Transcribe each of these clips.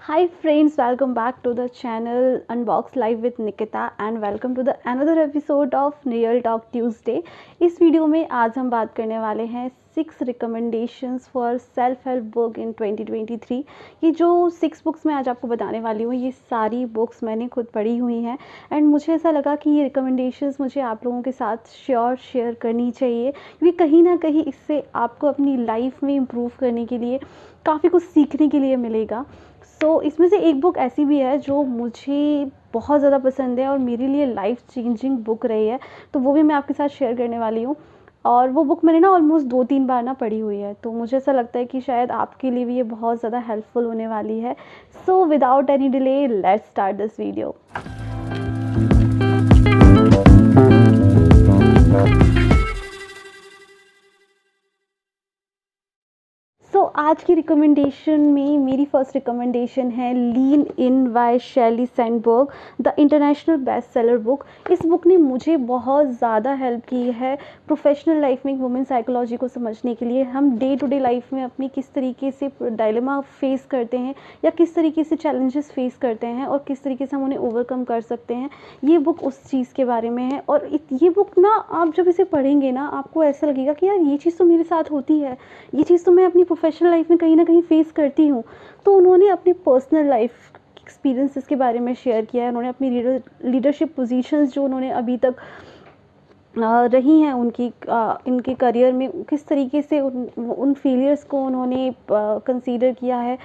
Hi friends, welcome back to the channel Unbox Live with Nikita and welcome to the another episode of Real Talk Tuesday। इस video में आज हम बात करने वाले हैं 6 recommendations for self help book in 2023। ये जो 6 बुक्स मैं आज आपको बताने वाली हूँ ये सारी बुक्स मैंने खुद पढ़ी हुई हैं एंड मुझे ऐसा लगा कि ये recommendations मुझे आप लोगों के साथ शेयर करनी चाहिए क्योंकि कहीं ना कहीं इससे आपको अपनी लाइफ में इम्प्रूव करने के लिए काफ़ी कुछ सीखने के लिए मिलेगा। इसमें से एक बुक ऐसी भी है जो मुझे बहुत ज़्यादा पसंद है और मेरे लिए लाइफ चेंजिंग बुक रही है, तो वो भी मैं आपके साथ शेयर करने वाली हूँ। और वो बुक मैंने ना ऑलमोस्ट 2-3 बार ना पढ़ी हुई है, तो मुझे ऐसा लगता है कि शायद आपके लिए भी ये बहुत ज़्यादा हेल्पफुल होने वाली है। So without any delay let's start this video. आज की रिकमेंडेशन में मेरी फर्स्ट रिकमेंडेशन है lean in by Sheryl Sandberg, the international best seller book. इस बुक ने मुझे बहुत ज़्यादा हेल्प की है प्रोफेशनल लाइफ में वुमेन साइकोलॉजी को समझने के लिए। हम डे टू डे लाइफ में अपनी किस तरीके से डायलेमा फेस करते हैं या किस तरीके से चैलेंजेस फेस करते हैं और किस तरीके से हम उन्हें ओवरकम कर सकते हैं, ये बुक उस चीज़ के बारे में है। और ये बुक ना आप जब इसे पढ़ेंगे ना आपको ऐसा लगेगा कि यार ये चीज़ तो मेरे साथ होती है, ये चीज़ तो मैं अपनी प्रोफेशनल लाइफ में कहीं ना कहीं फेस करती हूँ। तो उन्होंने अपने पर्सनल लाइफ एक्सपीरियंसेस के बारे में शेयर किया है। उन्होंने अपनी लीडरशिप पोजीशंस जो उन्होंने अभी तक रही हैं इनके करियर में, किस तरीके से उन फेलियर्स को उन्होंने कंसीडर किया है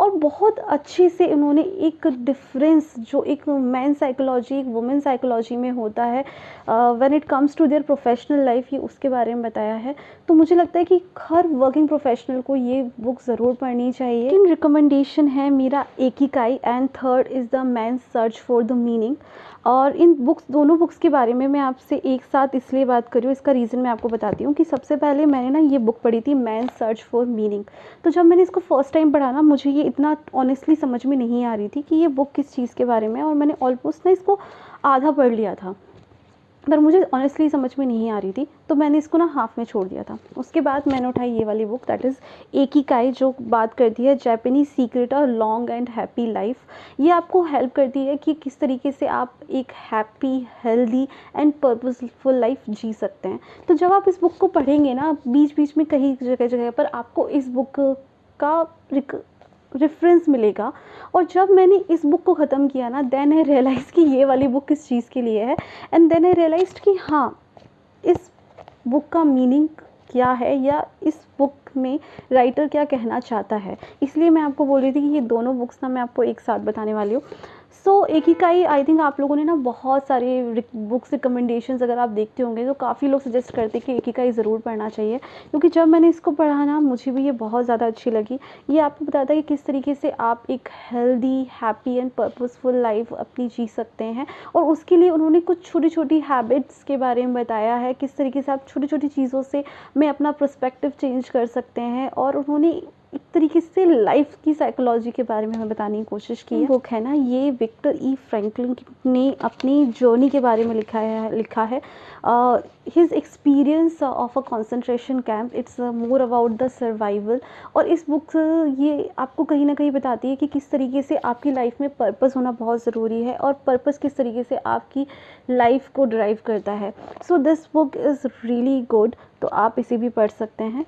और बहुत अच्छे से उन्होंने एक डिफरेंस जो एक मैन साइकोलॉजी एक वुमेन साइकोलॉजी में होता है when it comes to their professional life, ये उसके बारे में बताया है। तो मुझे लगता है कि हर वर्किंग प्रोफेशनल को ये बुक ज़रूर पढ़नी चाहिए। इन रिकमेंडेशन है मेरा Ikigai and third is the man search for the meaning. और इन दोनों बुक्स के बारे में मैं आपसे एक साथ इसलिए बात कर रही हूँ, इसका रीज़न मैं आपको बताती हूँ कि सबसे पहले मैंने ना ये बुक पढ़ी थी मैन सर्च फॉर मीनिंग। तो जब मैंने इसको फर्स्ट टाइम पढ़ा ना मुझे ये इतना ऑनेस्टली समझ में नहीं आ रही थी कि ये बुक किस चीज़ के बारे में है और मैंने ऑलमोस्ट ना इसको आधा पढ़ लिया था, पर मुझे ऑनेस्टली समझ में नहीं आ रही थी, तो मैंने इसको ना हाफ में छोड़ दिया था। उसके बाद मैंने उठाई ये वाली बुक दैट इज़ एकिगाई, जो बात करती है जापानीज सीक्रेट और लॉन्ग एंड हैप्पी लाइफ। ये आपको हेल्प करती है कि किस तरीके से आप एक happy healthy and purposeful life जी सकते हैं। तो जब आप इस बुक को पढ़ेंगे ना बीच बीच में कहीं जगह जगह पर आपको इस बुक का रेफरेंस मिलेगा। और जब मैंने इस बुक को ख़त्म किया ना देन आई रियलाइज़ कि ये वाली बुक किस चीज़ के लिए है एंड देन आई रियलाइज़ कि हाँ इस बुक का मीनिंग क्या है या इस बुक में राइटर क्या कहना चाहता है। इसलिए मैं आपको बोल रही थी कि ये दोनों बुक्स ना मैं आपको एक साथ बताने वाली हूँ। एकिगाई आई थिंक आप लोगों ने ना बहुत सारे बुक्स रिकमेंडेशंस अगर आप देखते होंगे तो काफ़ी लोग सजेस्ट करते हैं कि एकिगाई ज़रूर पढ़ना चाहिए, क्योंकि जब मैंने इसको पढ़ा ना मुझे भी ये बहुत ज़्यादा अच्छी लगी। ये आपको बताता है कि किस तरीके से आप एक healthy happy and purposeful life अपनी जी सकते हैं और उसके लिए उन्होंने कुछ छोटी छोटी हैबिट्स के बारे में बताया है, किस तरीके से आप छोटी छोटी चीज़ों से में अपना पर्सपेक्टिव चेंज कर सकते हैं। और उन्होंने एक तरीके से लाइफ की साइकोलॉजी के बारे में हमें बताने की कोशिश की है। बुक है ना ये विक्टर ई फ्रैंकलिन ने अपनी जर्नी के बारे में लिखा है his experience of a concentration camp. It's more about the survival. और इस बुक ये आपको कहीं ना कहीं बताती है कि किस तरीके से आपकी लाइफ में पर्पस होना बहुत ज़रूरी है और पर्पस किस तरीके से आपकी लाइफ को ड्राइव करता है। So this book is really good, तो आप इसे भी पढ़ सकते हैं।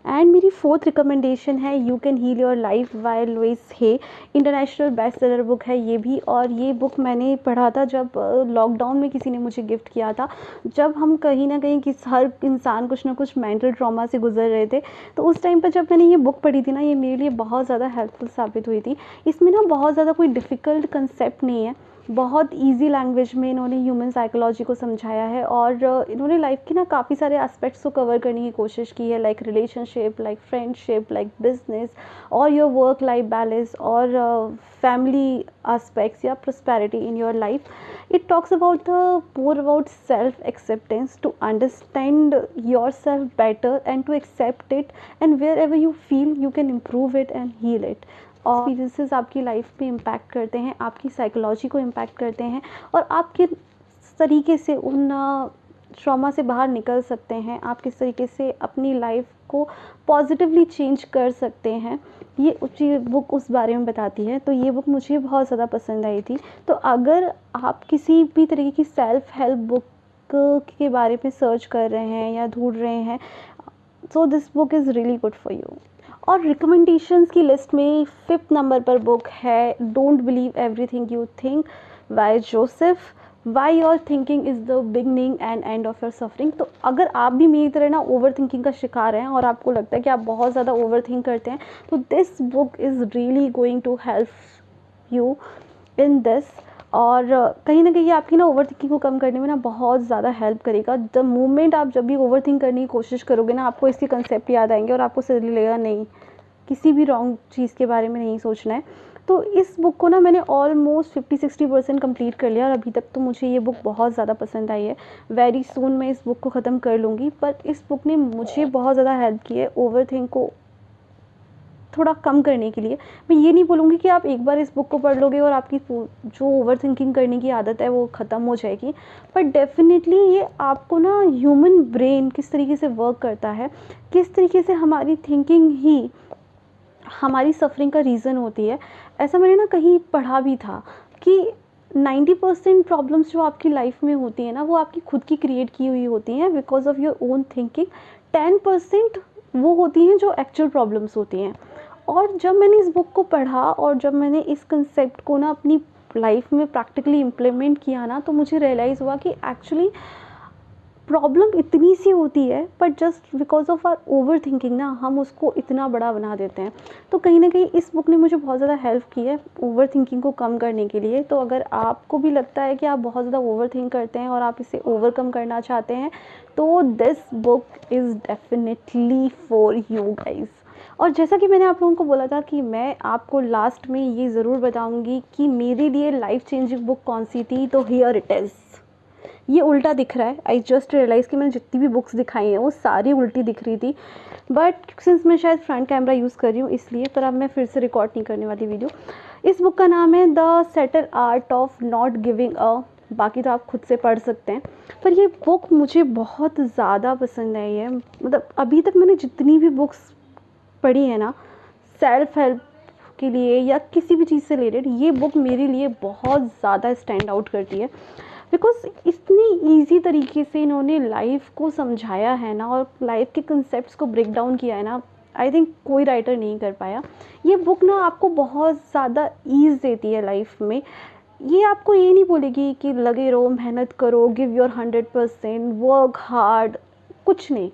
एंड मेरी फोर्थ रिकमेंडेशन है you can heal your life by Louise Hay, international best seller book है ये भी। और ये बुक मैंने पढ़ा था जब लॉकडाउन में किसी ने मुझे गिफ्ट किया था, जब हम कहीं ना कहीं हर इंसान कुछ ना कुछ मेंटल ट्रॉमा से गुजर रहे थे। तो उस टाइम पर जब मैंने ये बुक पढ़ी थी ना ये मेरे लिए बहुत ज़्यादा हेल्पफुल साबित हुई थी। इसमें ना बहुत ज़्यादा कोई डिफ़िकल्ट कंसेप्ट नहीं है, बहुत इजी लैंग्वेज में इन्होंने ह्यूमन साइकोलॉजी को समझाया है और इन्होंने लाइफ के ना काफ़ी सारे एस्पेक्ट्स को कवर करने की कोशिश की है, like relationship, like friendship, like business और योर वर्क लाइफ बैलेंस और फैमिली एस्पेक्ट्स या prosperity in your life. It talks about more about self acceptance, to understand yourself better and to accept it and wherever you feel you can improve it and heal it. और experiences आपकी life में impact करते हैं, आपकी psychology को impact करते हैं और आप किस तरीके से उन ट्रॉमा से बाहर निकल सकते हैं, आप किस तरीके से अपनी लाइफ को पॉजिटिवली चेंज कर सकते हैं, ये बुक उस बारे में बताती है। तो ये बुक मुझे बहुत ज़्यादा पसंद आई थी। तो अगर आप किसी भी तरीके की सेल्फ हेल्प बुक के बारे में सर्च कर रहे हैं या ढूंढ रहे हैं, सो this book is really good for you. और रिकमेंडेशंस की लिस्ट में 5th नंबर पर बुक है don't believe everything you think by Joseph. Why your thinking is the beginning and end of your suffering. तो अगर आप भी मेरी तरह ना ओवर थिंकिंग का शिकार हैं और आपको लगता है कि आप बहुत ज़्यादा ओवर थिंक करते हैं, तो this book is really going to help you in this. और कहीं ना कहीं आपकी ना ओवर थिंकिंग को कम करने में ना बहुत ज़्यादा हेल्प करेगा। द मोमेंट आप जब भी ओवर थिंक करने की कोशिश करोगे ना, आपको इसके कंसेप्ट याद आएंगे और आपको सही लगेगा नहीं, किसी भी रॉन्ग चीज़ के बारे में नहीं सोचना है। तो इस बुक को ना मैंने ऑलमोस्ट 50-60% कंप्लीट कर लिया और अभी तक तो मुझे ये बुक बहुत ज़्यादा पसंद आई है। वेरी सून मैं इस बुक को ख़त्म कर लूँगी। पर इस बुक ने मुझे बहुत ज़्यादा हेल्प की है ओवर थिंक को थोड़ा कम करने के लिए। मैं ये नहीं बोलूँगी कि आप एक बार इस बुक को पढ़ लोगे और आपकी जो ओवर थिंकिंग करने की आदत है वो ख़त्म हो जाएगी, पर डेफिनेटली ये आपको ना ह्यूमन ब्रेन किस तरीके से वर्क करता है, किस तरीके से हमारी थिंकिंग ही हमारी सफरिंग का रीज़न होती है। ऐसा मैंने ना कहीं पढ़ा भी था कि 90% प्रॉब्लम्स जो आपकी लाइफ में होती हैं ना, वो आपकी खुद की क्रिएट की हुई होती हैं because of your own thinking. 10% वो होती हैं जो एक्चुअल प्रॉब्लम्स होती हैं। और जब मैंने इस बुक को पढ़ा और जब मैंने इस कंसेप्ट को ना अपनी लाइफ में प्रैक्टिकली इम्प्लीमेंट किया ना, तो मुझे रियलाइज़ हुआ कि एक्चुअली प्रॉब्लम इतनी सी होती है, but just because of our over thinking ना हम उसको इतना बड़ा बना देते हैं। तो कहीं ना कहीं इस बुक ने मुझे बहुत ज़्यादा हेल्प की है ओवर थिंकिंग को कम करने के लिए। तो अगर आपको भी लगता है कि आप बहुत ज़्यादा ओवर थिंक करते हैं और आप इसे ओवरकम करना चाहते हैं, तो this book is definitely for you guys. और जैसा कि मैंने आप लोगों को बोला था कि मैं आपको लास्ट में ये ज़रूर बताऊंगी कि मेरे लिए लाइफ चेंजिंग बुक कौन सी थी, तो हियर इट इज़। ये उल्टा दिख रहा है, आई जस्ट रियलाइज़ कि मैंने जितनी भी बुक्स दिखाई हैं वो सारी उल्टी दिख रही थी, बट सिंस मैं शायद फ्रंट कैमरा यूज़ कर रही हूँ इसलिए। पर अब मैं फिर से रिकॉर्ड नहीं करने वाली वीडियो। इस बुक का नाम है the subtle art of not giving a, बाकी तो आप खुद से पढ़ सकते हैं। पर ये बुक मुझे बहुत ज़्यादा पसंद आई है। मतलब अभी तक मैंने जितनी भी बुक्स पढ़ी है ना सेल्फ हेल्प के लिए या किसी भी चीज़ से रिलेटेड, ये बुक मेरे लिए बहुत ज़्यादा स्टैंड आउट करती है बिकॉज इतनी ईजी तरीके से इन्होंने लाइफ को समझाया है ना और लाइफ के कंसेप्ट्स को ब्रेक डाउन किया है ना, आई थिंक कोई राइटर नहीं कर पाया। ये बुक ना आपको बहुत ज़्यादा ईज़ देती है लाइफ में। ये आपको ये नहीं बोलेगी कि लगे रहो, मेहनत करो, गिव योर 100%, वर्क हार्ड, कुछ नहीं,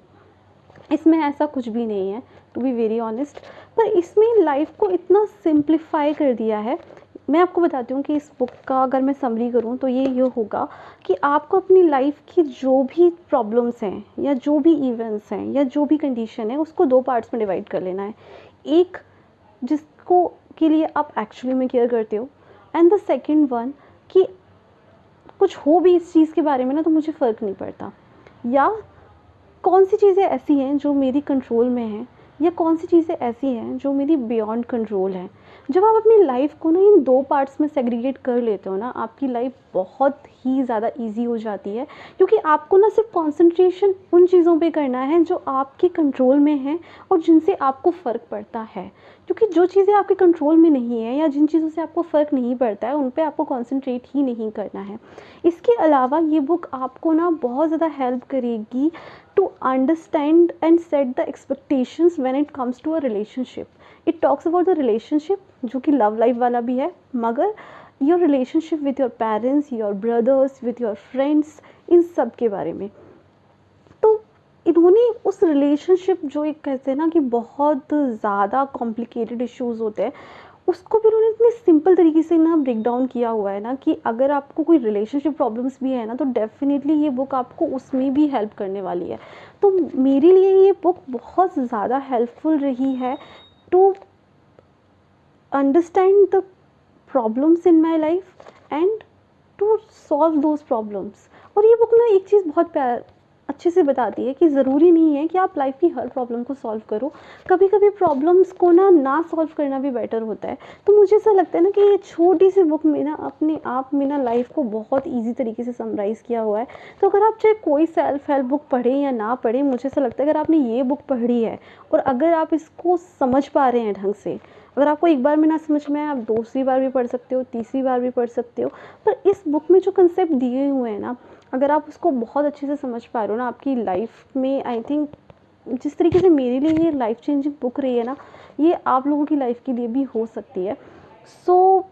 इसमें ऐसा कुछ भी नहीं है टू बी वेरी ऑनेस्ट। पर इसमें लाइफ को इतना सिंप्लीफाई कर दिया है। मैं आपको बताती हूँ कि इस बुक का अगर मैं समरी करूँ तो ये होगा कि आपको अपनी लाइफ की जो भी प्रॉब्लम्स हैं या जो भी इवेंट्स हैं या जो भी कंडीशन है उसको 2 पार्ट्स में डिवाइड कर लेना है। एक जिसको के लिए आप एक्चुअली में केयर करते हो, एंड द सेकेंड वन कि कुछ हो भी इस चीज़ के बारे में ना तो मुझे फ़र्क नहीं पड़ता, या कौन सी चीज़ें ऐसी हैं जो मेरी कंट्रोल में हैं या कौन सी चीज़ें ऐसी हैं जो मेरी बियॉन्ड कंट्रोल हैं। जब आप अपनी लाइफ को ना इन 2 पार्ट्स में सेग्रीगेट कर लेते हो ना, आपकी लाइफ बहुत ही ज़्यादा इजी हो जाती है, क्योंकि आपको ना सिर्फ कंसंट्रेशन उन चीज़ों पे करना है जो आपके कंट्रोल में हैं और जिनसे आपको फ़र्क पड़ता है। क्योंकि जो चीज़ें आपके कंट्रोल में नहीं है या जिन चीज़ों से आपको फ़र्क नहीं पड़ता है उन पे आपको कंसंट्रेट ही नहीं करना है। इसके अलावा ये बुक आपको ना बहुत ज़्यादा हेल्प करेगी to understand and set the expectations when it comes to a relationship. It talks about the relationship जो कि love life वाला भी है, मगर your relationship with your parents, your brothers, with your friends, इन सब के बारे में। तो इन्होंने उस रिलेशनशिप जो एक कहते हैं ना कि बहुत ज़्यादा कॉम्प्लिकेटेड इश्यूज़ होते हैं, उसको भी उन्होंने इतने सिंपल तरीके से ना ब्रेक डाउन किया हुआ है ना कि अगर आपको कोई रिलेशनशिप प्रॉब्लम्स भी है ना तो डेफिनेटली ये बुक आपको उसमें भी हेल्प करने वाली है। तो मेरे लिए ये बुक बहुत ज़्यादा हेल्पफुल रही है to understand the problems in my life and to solve those problems. और ये बुक ना एक चीज़ बहुत अच्छे से बताती है कि ज़रूरी नहीं है कि आप लाइफ की हर प्रॉब्लम को सॉल्व करो, कभी कभी प्रॉब्लम्स को ना सॉल्व करना भी बेटर होता है। तो मुझे ऐसा लगता है ना कि ये छोटी सी बुक में ना अपने आप में ना लाइफ को बहुत ईजी तरीके से समराइज़ किया हुआ है। तो अगर आप चाहे कोई सेल्फ हेल्प बुक पढ़ें या ना पढ़ें, मुझे ऐसा लगता है अगर आपने ये बुक पढ़ी है और अगर आप इसको समझ पा रहे हैं ढंग से, अगर आपको एक बार में ना समझ में आए, आप दूसरी बार भी पढ़ सकते हो, तीसरी बार भी पढ़ सकते हो। पर इस बुक में जो कंसेप्ट दिए हुए हैं ना, अगर आप उसको बहुत अच्छे से समझ पा रहे हो ना, आपकी लाइफ में आई थिंक जिस तरीके से मेरे लिए ये लाइफ चेंजिंग बुक रही है ना, ये आप लोगों की लाइफ के लिए भी हो सकती है। So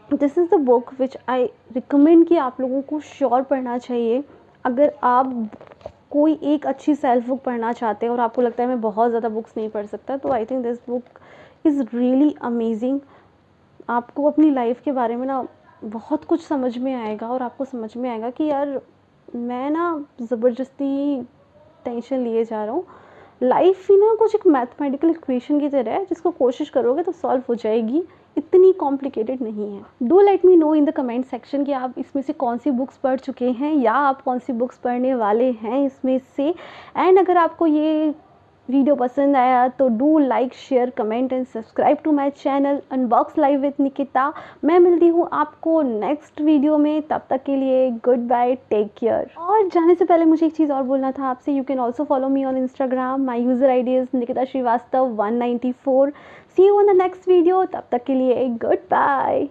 this is the book which I recommend कि आप लोगों को श्योर पढ़ना चाहिए। अगर आप कोई एक अच्छी सेल्फ बुक पढ़ना चाहते हैं और आपको लगता है मैं बहुत ज़्यादा बुक्स नहीं पढ़ सकता, तो I think this book is really amazing. आपको अपनी लाइफ के बारे में ना बहुत कुछ समझ में आएगा और आपको समझ में आएगा कि यार मैं ना ज़बरदस्ती टेंशन लिए जा रहा हूँ। लाइफ ही ना कुछ एक मैथमेटिकल इक्वेशन की तरह है, जिसको कोशिश करोगे तो सॉल्व हो जाएगी, इतनी कॉम्प्लिकेटेड नहीं है। Do let me know in the comment section कि आप इसमें से कौन सी बुक्स पढ़ चुके हैं या आप कौन सी बुक्स पढ़ने वाले हैं इसमें से। एंड अगर आपको ये वीडियो पसंद आया तो do like share comment and subscribe to my channel unbox live with Nikita. मैं मिलती हूँ आपको नेक्स्ट वीडियो में, तब तक के लिए गुड बाय, टेक केयर। और जाने से पहले मुझे एक चीज़ और बोलना था आपसे, you can also follow me on Instagram, my user I D is Nikita Shrivastava 194। See you on the next video, तब तक के लिए गुड बाय।